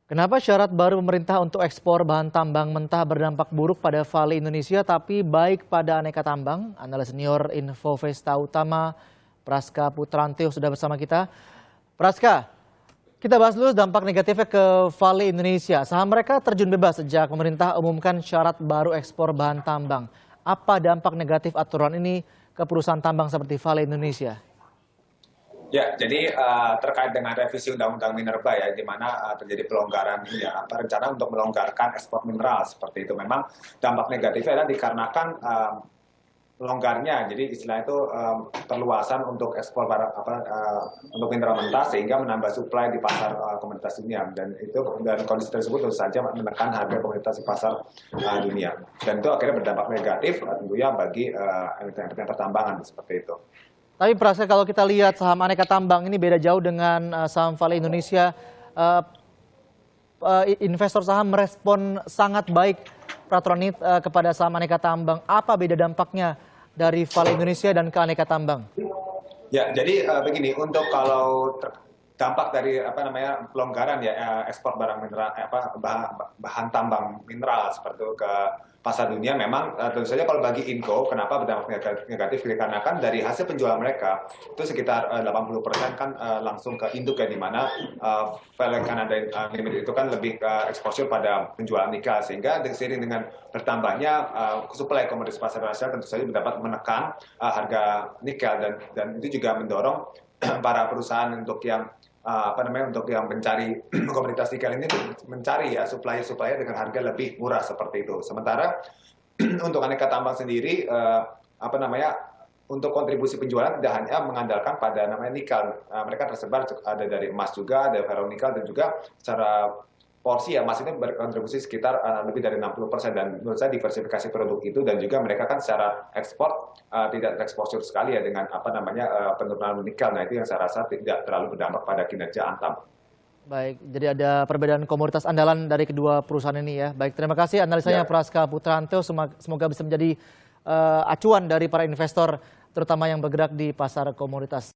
Kenapa syarat baru pemerintah untuk ekspor bahan tambang mentah berdampak buruk pada Vale Indonesia tapi baik pada aneka tambang? Analis senior Info Vesta Utama, Praska Putrantio sudah bersama kita. Praska, kita bahas dulu dampak negatifnya ke Vale Indonesia. Saham mereka terjun bebas sejak pemerintah umumkan syarat baru ekspor bahan tambang. Apa dampak negatif aturan ini ke perusahaan tambang seperti Vale Indonesia? Ya, jadi terkait dengan revisi Undang-Undang Minerba ya, di mana terjadi pelonggaran ini ya, rencana untuk melonggarkan ekspor mineral seperti itu. Memang dampak negatifnya adalah dikarenakan longgarnya, jadi istilah itu perluasan untuk ekspor untuk mineral mentah sehingga menambah supply di pasar komoditas dunia dan kondisi tersebut tentu saja menekan harga komoditas di pasar dunia dan itu akhirnya berdampak negatif tentunya bagi emiten pertambangan seperti itu. Tapi Praska, kalau kita lihat saham aneka tambang ini beda jauh dengan saham Vale Indonesia. Investor saham merespon sangat baik peraturan ini kepada saham aneka tambang. Apa beda dampaknya dari Vale Indonesia dan ke aneka tambang? Ya, jadi begini, untuk kalau dampak dari pelonggaran ya ekspor barang mineral bahan tambang mineral seperti itu ke pasar dunia memang tentu saja kalau bagi Inco kenapa berdampak negatif dikarenakan dari hasil penjualan mereka itu sekitar 80% kan langsung ke induk ya, di mana Vale Canada Limited itu kan lebih ke exposure pada penjualan nikel sehingga seiring dengan bertambahnya suplai komoditas pasar nasional tentu saja dapat menekan harga nikel dan itu juga mendorong para perusahaan untuk yang untuk yang mencari komoditas nikel ini mencari ya supplier dengan harga lebih murah seperti itu. Sementara untuk aneka tambang sendiri untuk kontribusi penjualan tidak hanya mengandalkan pada nikel. Mereka tersebar ada dari emas juga, ada ferronikel dan juga secara porsi ya emas ini berkontribusi sekitar lebih dari 60% dan menurut saya diversifikasi produk itu dan juga mereka kan secara ekspor tidak tereksposur sekali ya dengan penurunan nikel. Nah itu yang saya rasa tidak terlalu berdampak pada kinerja Antam. Baik, jadi ada perbedaan komoditas andalan dari kedua perusahaan ini ya. Baik, terima kasih analisanya ya. Praska Putrantio, semoga bisa menjadi acuan dari para investor terutama yang bergerak di pasar komoditas.